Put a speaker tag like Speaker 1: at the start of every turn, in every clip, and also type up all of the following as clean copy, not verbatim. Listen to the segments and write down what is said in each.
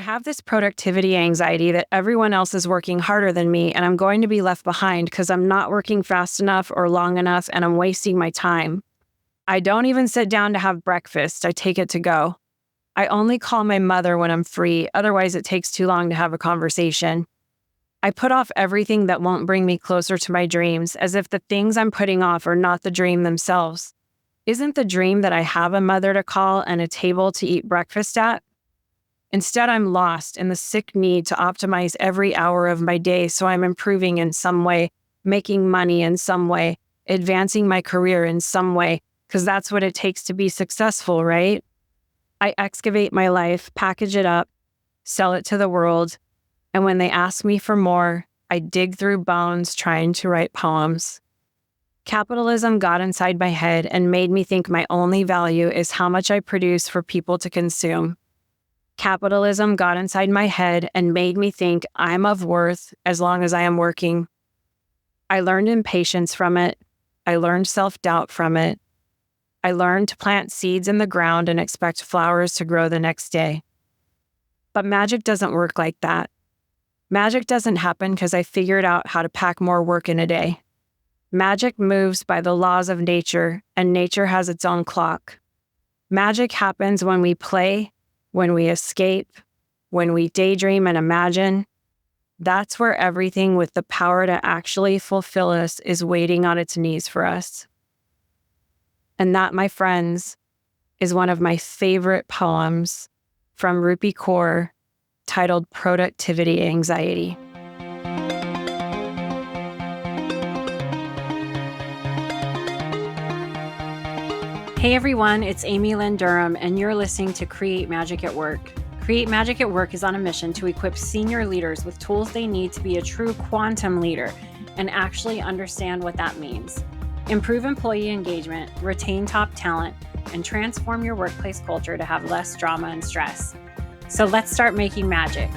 Speaker 1: have this productivity anxiety that everyone else is working harder than me, and I'm going to be left behind because I'm not working fast enough or long enough, and I'm wasting my time. I don't even sit down to have breakfast. I take it to go. I only call my mother when I'm free. Otherwise, it takes too long to have a conversation. I put off everything that won't bring me closer to my dreams, as if the things I'm putting off are not the dream themselves. Isn't the dream that I have a mother to call and a table to eat breakfast at? Instead, I'm lost in the sick need to optimize every hour of my day so I'm improving in some way, making money in some way, advancing my career in some way, because that's what it takes to be successful, right? I excavate my life, package it up, sell it to the world, and when they ask me for more, I dig through bones trying to write poems. Capitalism got inside my head and made me think my only value is how much I produce for people to consume. Capitalism got inside my head and made me think I'm of worth as long as I am working. I learned impatience from it. I learned self-doubt from it. I learned to plant seeds in the ground and expect flowers to grow the next day. But magic doesn't work like that. Magic doesn't happen because I figured out how to pack more work in a day. Magic moves by the laws of nature, and nature has its own clock. Magic happens when we play, when we escape, when we daydream and imagine. That's where everything with the power to actually fulfill us is waiting on its knees for us. And that, my friends, is one of my favorite poems from Rupi Kaur titled Productivity Anxiety. Hey everyone, it's Amy Lynn Durham, and you're listening to Create Magic at Work. Create Magic at Work is on a mission to equip senior leaders with tools they need to be a true quantum leader and actually understand what that means. Improve employee engagement, retain top talent, and transform your workplace culture to have less drama and stress. So let's start making magic.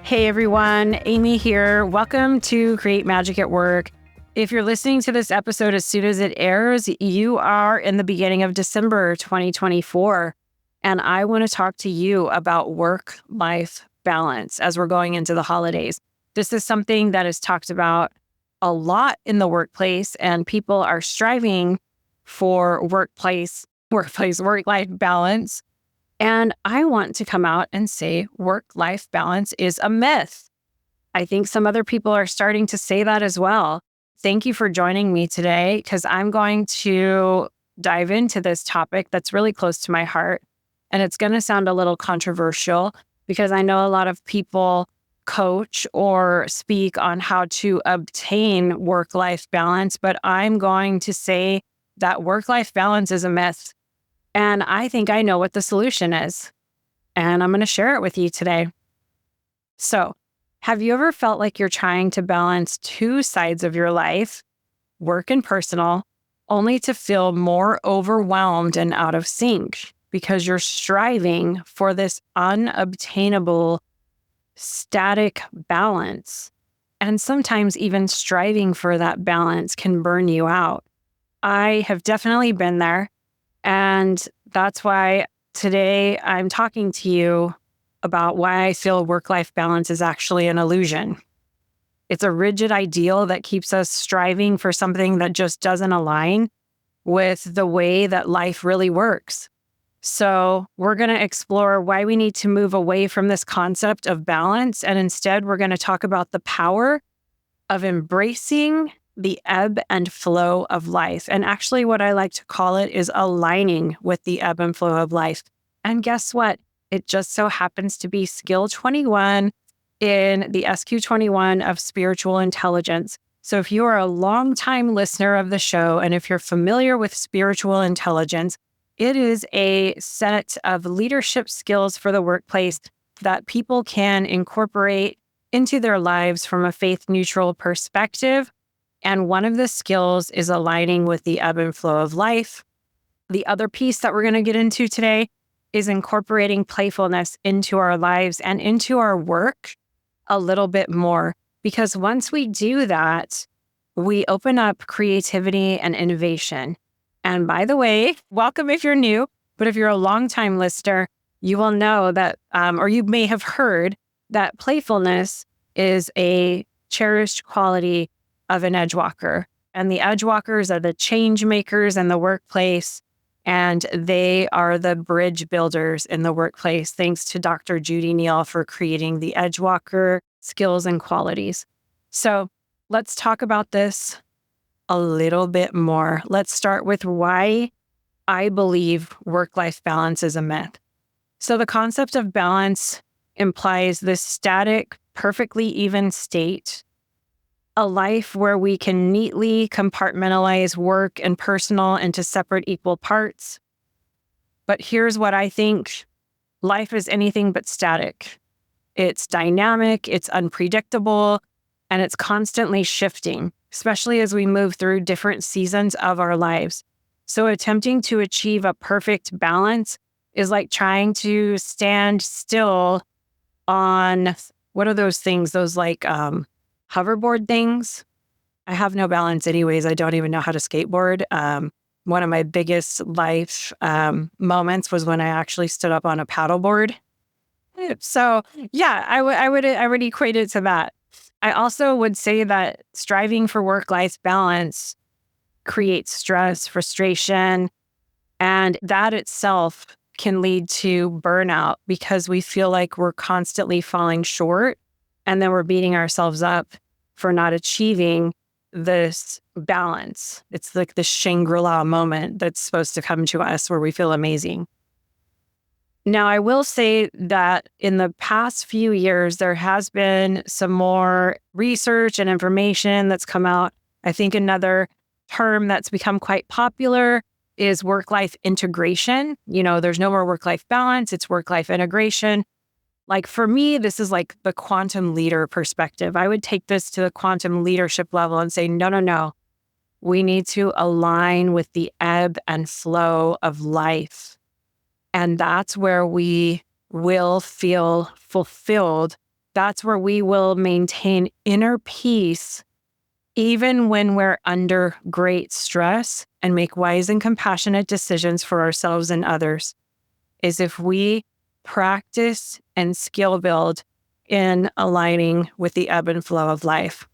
Speaker 1: Hey everyone, Amy here. Welcome to Create Magic at Work. If you're listening to this episode as soon as it airs, you are in the beginning of December 2024, and I want to talk to you about work-life balance as we're going into the holidays. This is something that is talked about a lot in the workplace, and people are striving for work-life balance. And I want to come out and say work-life balance is a myth. I think some other people are starting to say that as well. Thank you for joining me today, because I'm going to dive into this topic that's really close to my heart. And it's going to sound a little controversial because I know a lot of people coach or speak on how to obtain work-life balance, but I'm going to say that work-life balance is a myth. And I think I know what the solution is. And I'm going to share it with you today. So, have you ever felt like you're trying to balance two sides of your life, work and personal, only to feel more overwhelmed and out of sync because you're striving for this unobtainable, static balance? And sometimes even striving for that balance can burn you out. I have definitely been there. And that's why today I'm talking to you about why I feel work-life balance is actually an illusion. It's a rigid ideal that keeps us striving for something that just doesn't align with the way that life really works. So we're going to explore why we need to move away from this concept of balance, and instead we're going to talk about the power of embracing the ebb and flow of life. And actually what I like to call it is aligning with the ebb and flow of life. And guess what? It just so happens to be skill 21 in the SQ21 of spiritual intelligence. So if you are a longtime listener of the show, and if you're familiar with spiritual intelligence, it is a set of leadership skills for the workplace that people can incorporate into their lives from a faith-neutral perspective. And one of the skills is aligning with the ebb and flow of life. The other piece that we're going to get into today is incorporating playfulness into our lives and into our work a little bit more. Because once we do that, we open up creativity and innovation. And by the way, welcome if you're new, but if you're a longtime listener, you will know that, or you may have heard that playfulness is a cherished quality of an edge walker. And the edge walkers are the change makers in the workplace, and they are the bridge builders in the workplace. Thanks to Dr. Judy Neal for creating the edge walker skills and qualities. So let's talk about this a little bit more. Let's start with why I believe work-life balance is a myth. So the concept of balance implies this static, perfectly even state, a life where we can neatly compartmentalize work and personal into separate equal parts. But here's what I think. Life is anything but static. It's dynamic, it's unpredictable, and it's constantly shifting, especially as we move through different seasons of our lives. So attempting to achieve a perfect balance is like trying to stand still on, what are those things? Those like hoverboard things. I have no balance anyways. I don't even know how to skateboard. One of my biggest life moments was when I actually stood up on a paddleboard. So yeah, I would equate it to that. I also would say that striving for work-life balance creates stress, frustration, and that itself can lead to burnout because we feel like we're constantly falling short, and then we're beating ourselves up for not achieving this balance. It's like the Shangri-La moment that's supposed to come to us where we feel amazing. Now, I will say that in the past few years, there has been some more research and information that's come out. I think another term that's become quite popular is work-life integration. There's no more work-life balance, it's work-life integration. Like for me, this is like the quantum leader perspective. I would take this to the quantum leadership level and say, no. We need to align with the ebb and flow of life. And that's where we will feel fulfilled. That's where we will maintain inner peace, even when we're under great stress, and make wise and compassionate decisions for ourselves and others, is if we practice and skill build in aligning with the ebb and flow of life.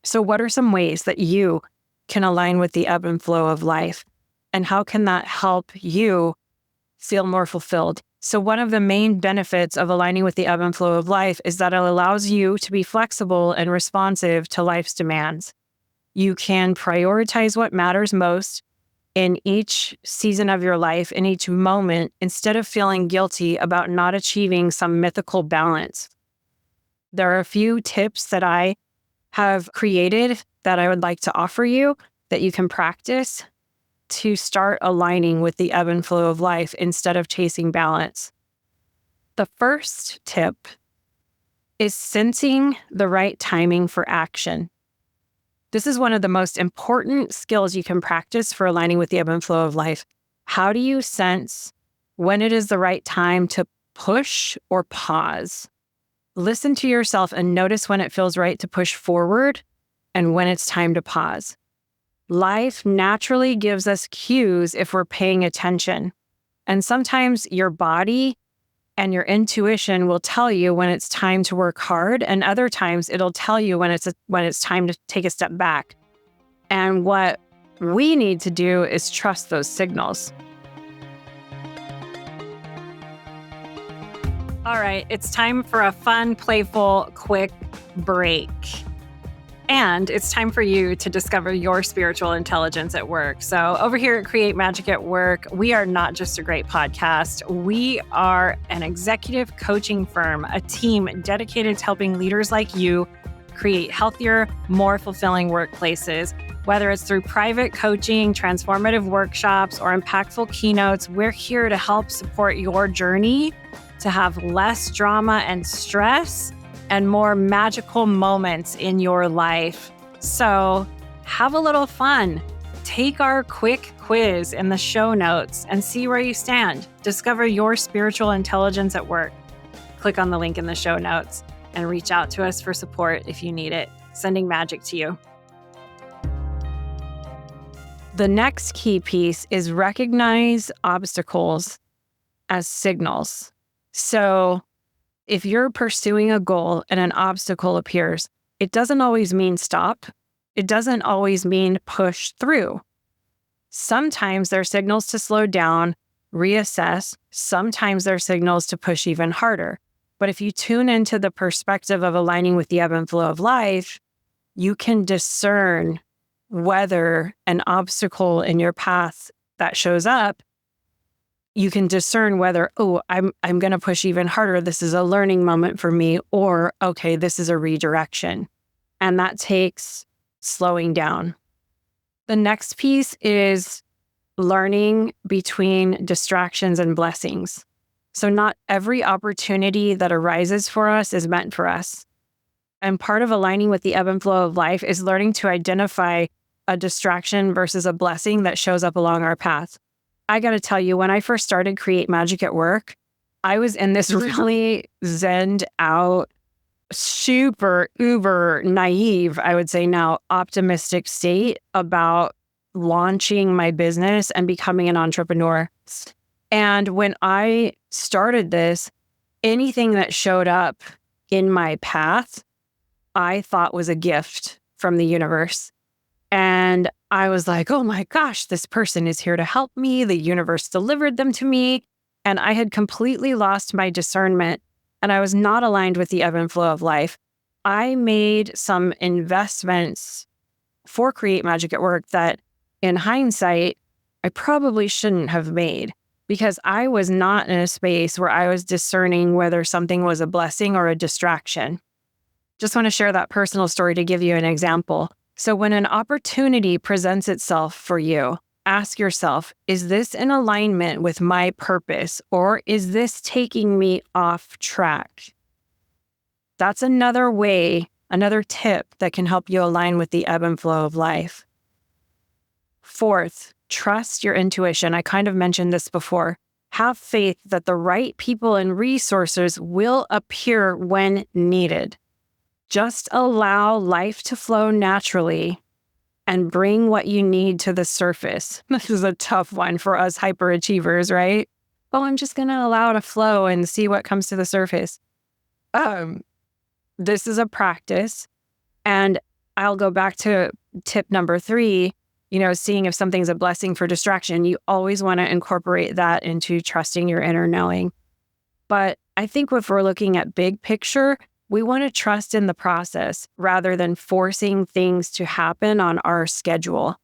Speaker 1: So what are some ways that you can align with the ebb and flow of life? And how can that help you feel more fulfilled? So one of the main benefits of aligning with the ebb and flow of life is that it allows you to be flexible and responsive to life's demands. You can prioritize what matters most in each season of your life, in each moment, instead of feeling guilty about not achieving some mythical balance. There are a few tips that I have created that I would like to offer you that you can practice to start aligning with the ebb and flow of life instead of chasing balance. The first tip is sensing the right timing for action. This is one of the most important skills you can practice for aligning with the ebb and flow of life. How do you sense when it is the right time to push or pause? Listen to yourself and notice when it feels right to push forward and when it's time to pause. Life naturally gives us cues if we're paying attention. And sometimes your body and your intuition will tell you when it's time to work hard, and other times it'll tell you when it's time to take a step back. And what we need to do is trust those signals. All right, it's time for a fun, playful, quick break. And it's time for you to discover your spiritual intelligence at work. So over here at Create Magic at Work, we are not just a great podcast. We are an executive coaching firm, a team dedicated to helping leaders like you create healthier, more fulfilling workplaces. Whether it's through private coaching, transformative workshops, or impactful keynotes, we're here to help support your journey to have less drama and stress and more magical moments in your life. So have a little fun. Take our quick quiz in the show notes and see where you stand. Discover your spiritual intelligence at work. Click on the link in the show notes and reach out to us for support if you need it. Sending magic to you. The next key piece is recognize obstacles as signals. So if you're pursuing a goal and an obstacle appears, it doesn't always mean stop. It doesn't always mean push through. Sometimes they're signals to slow down, reassess. Sometimes they're signals to push even harder. But if you tune into the perspective of aligning with the ebb and flow of life, you can discern whether an obstacle in your path that shows up, you can discern whether, oh, I'm going to push even harder. This is a learning moment for me, or, okay, this is a redirection. And that takes slowing down. The next piece is learning between distractions and blessings. So not every opportunity that arises for us is meant for us. And part of aligning with the ebb and flow of life is learning to identify a distraction versus a blessing that shows up along our path. I got to tell you, when I first started Create Magic at Work, I was in this really zened out, super uber naive, I would say now, optimistic state about launching my business and becoming an entrepreneur. And when I started this, anything that showed up in my path, I thought was a gift from the universe. And I was like, oh my gosh, this person is here to help me. The universe delivered them to me. And I had completely lost my discernment and I was not aligned with the ebb and flow of life. I made some investments for Create Magic at Work that in hindsight, I probably shouldn't have made, because I was not in a space where I was discerning whether something was a blessing or a distraction. Just want to share that personal story to give you an example. So when an opportunity presents itself for you, ask yourself, is this in alignment with my purpose, or is this taking me off track? That's another way, another tip that can help you align with the ebb and flow of life. Fourth, trust your intuition. I kind of mentioned this before. Have faith that the right people and resources will appear when needed. Just allow life to flow naturally and bring what you need to the surface. This is a tough one for us hyperachievers, right? Oh, I'm just going to allow it to flow and see what comes to the surface. This is a practice. And I'll go back to tip number 3. Seeing if something's a blessing for distraction, you always want to incorporate that into trusting your inner knowing. But I think if we're looking at big picture, we want to trust in the process rather than forcing things to happen on our schedule.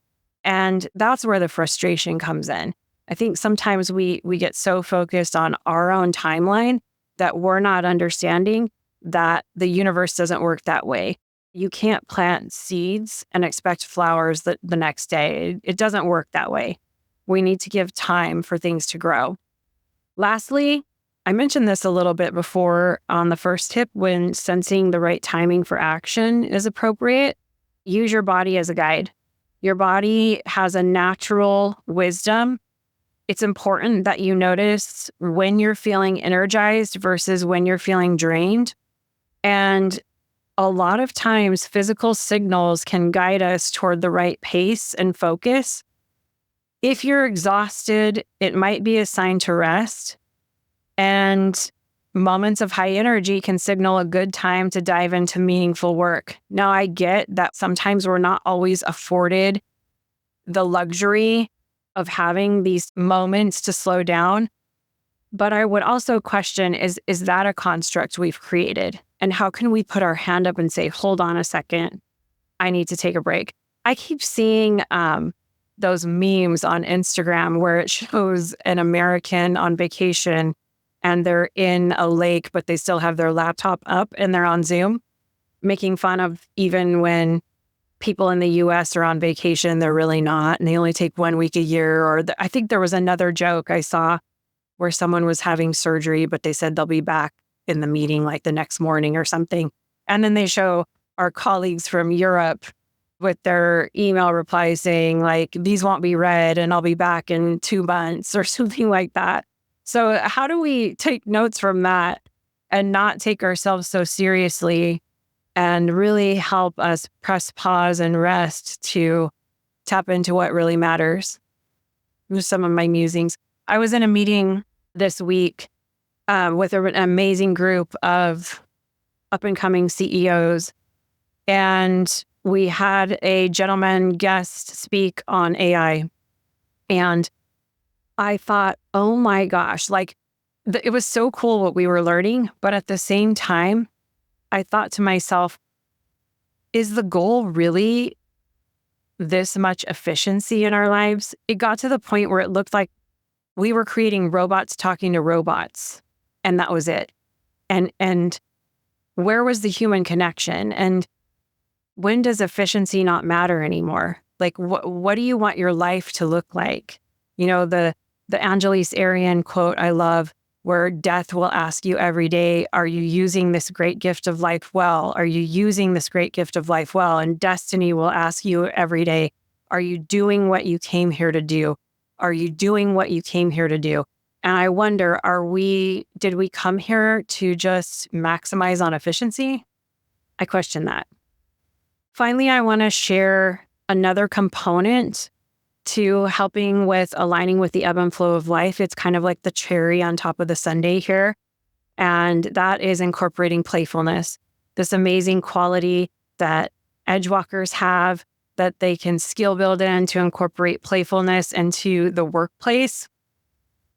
Speaker 1: And that's where the frustration comes in. I think sometimes we get so focused on our own timeline that we're not understanding that the universe doesn't work that way. You can't plant seeds and expect flowers the next day. It doesn't work that way. We need to give time for things to grow. Lastly, I mentioned this a little bit before on the first tip, when sensing the right timing for action is appropriate, use your body as a guide. Your body has a natural wisdom. It's important that you notice when you're feeling energized versus when you're feeling drained. And a lot of times, physical signals can guide us toward the right pace and focus. If you're exhausted, it might be a sign to rest. And moments of high energy can signal a good time to dive into meaningful work. Now, I get that sometimes we're not always afforded the luxury of having these moments to slow down. But I would also question, is that a construct we've created? And how can we put our hand up and say, hold on a second, I need to take a break? I keep seeing those memes on Instagram where it shows an American on vacation and they're in a lake, but they still have their laptop up and they're on Zoom, making fun of even when people in the US are on vacation, they're really not, and they only take 1 week a year. Or I think there was another joke I saw where someone was having surgery, but they said they'll be back in the meeting like the next morning or something. And then they show our colleagues from Europe with their email replies saying like, these won't be read and I'll be back in 2 months or something like that. So how do we take notes from that and not take ourselves so seriously and really help us press pause and rest to tap into what really matters. With some of my musings. I was in a meeting this week with an amazing group of up-and-coming CEOs, and we had a gentleman guest speak on AI. And I thought, oh my gosh, it was so cool what we were learning. But at the same time, I thought to myself, is the goal really this much efficiency in our lives? It got to the point where it looked like we were creating robots talking to robots, and that was it. And where was the human connection? And when does efficiency not matter anymore? Like, what do you want your life to look like? You know, the Angeles Arian quote I love, where death will ask you every day, are you using this great gift of life well? Are you using this great gift of life well? And destiny will ask you every day, are you doing what you came here to do? Are you doing what you came here to do? And I wonder, did we come here to just maximize on efficiency? I question that. Finally, I want to share another component to helping with aligning with the ebb and flow of life. It's kind of like the cherry on top of the sundae here. And that is incorporating playfulness, this amazing quality that edgewalkers have that they can skill build in to incorporate playfulness into the workplace.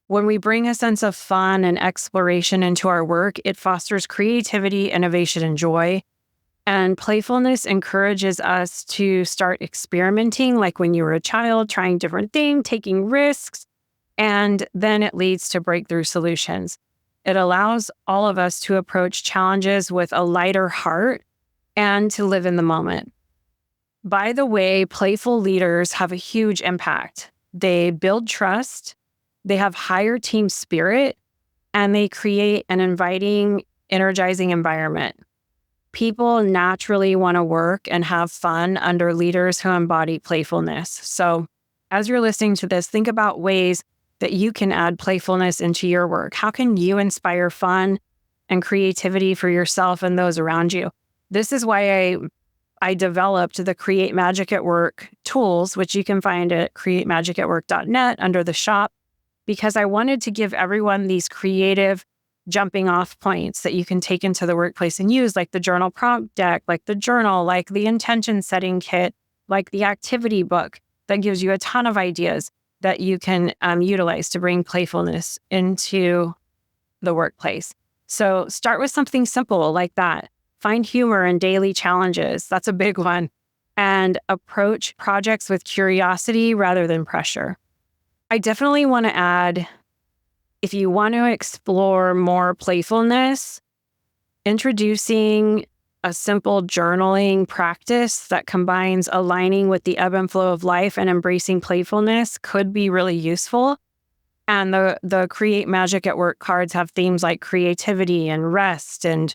Speaker 1: When we bring a sense of fun and exploration into our work, it fosters creativity, innovation, and joy. And playfulness encourages us to start experimenting, like when you were a child, trying different things, taking risks, and then it leads to breakthrough solutions. It allows all of us to approach challenges with a lighter heart and to live in the moment. By the way, playful leaders have a huge impact. They build trust, they have higher team spirit, and they create an inviting, energizing environment. People naturally want to work and have fun under leaders who embody playfulness. So as you're listening to this, think about ways that you can add playfulness into your work. How can you inspire fun and creativity for yourself and those around you? This is why I developed the Create Magic at Work tools, which you can find at createmagicatwork.net under the shop, because I wanted to give everyone these creative jumping off points that you can take into the workplace and use, like the journal prompt deck, like the journal, like the intention setting kit, like the activity book that gives you a ton of ideas that you can utilize to bring playfulness into the workplace. So start with something simple like that. Find humor in daily challenges. That's a big one. And approach projects with curiosity rather than pressure. I definitely want to add, if you want to explore more playfulness, introducing a simple journaling practice that combines aligning with the ebb and flow of life and embracing playfulness could be really useful. And the Create Magic at Work cards have themes like creativity and rest and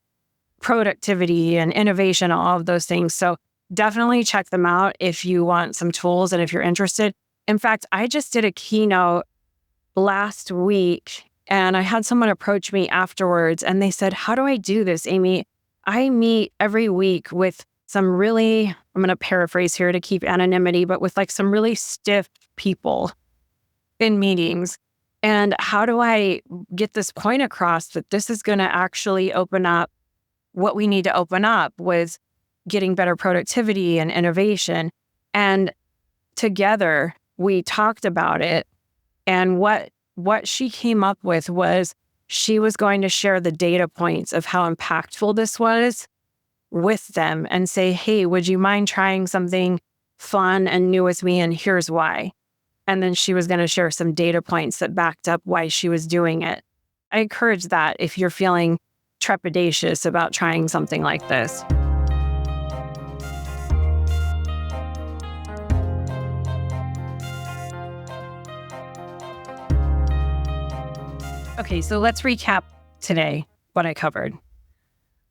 Speaker 1: productivity and innovation, all of those things. So definitely check them out if you want some tools and if you're interested. In fact, I just did a keynote last week and I had someone approach me afterwards and they said, how do I do this, Amy? I meet every week with some really, I'm going to paraphrase here to keep anonymity, but with like some really stiff people in meetings. And how do I get this point across that this is going to actually open up what we need to open up with getting better productivity and innovation? And together we talked about it. And what she came up with was she was going to share the data points of how impactful this was with them and say, hey, would you mind trying something fun and new with me? And here's why. And then she was going to share some data points that backed up why she was doing it. I encourage that if you're feeling trepidatious about trying something like this. Okay, so let's recap today what I covered.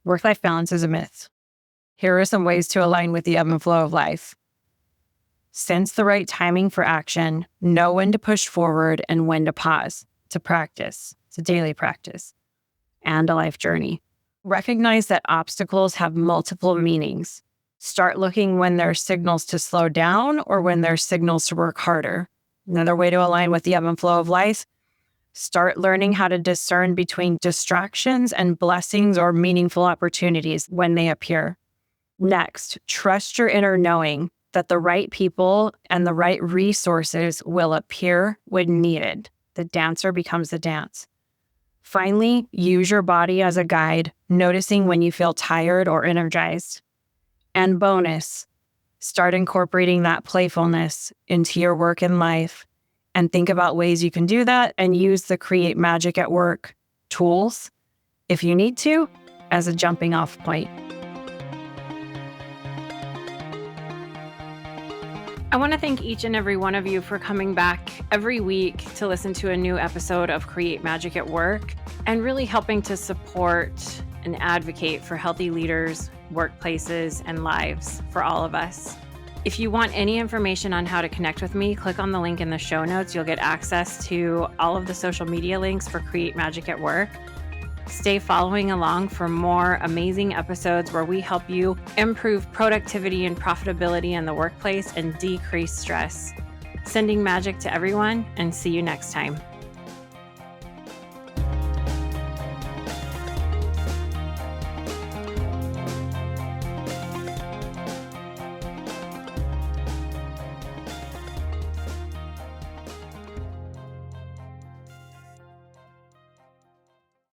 Speaker 1: Work-life balance is a myth. Here are some ways to align with the ebb and flow of life. Sense the right timing for action, know when to push forward and when to pause. It's a practice. It's a daily practice and a life journey. Recognize that obstacles have multiple meanings. Start looking when there's signals to slow down or when there's signals to work harder. Another way to align with the ebb and flow of life, start learning how to discern between distractions and blessings or meaningful opportunities when they appear. Next, trust your inner knowing that the right people and the right resources will appear when needed. The dancer becomes the dance. Finally, use your body as a guide, noticing when you feel tired or energized. And bonus, start incorporating that playfulness into your work and life, and think about ways you can do that and use the Create Magic at Work tools, if you need to, as a jumping off point. I want to thank each and every one of you for coming back every week to listen to a new episode of Create Magic at Work and really helping to support and advocate for healthy leaders, workplaces, and lives for all of us. If you want any information on how to connect with me, click on the link in the show notes. You'll get access to all of the social media links for Create Magic at Work. Stay following along for more amazing episodes where we help you improve productivity and profitability in the workplace and decrease stress. Sending magic to everyone, and see you next time.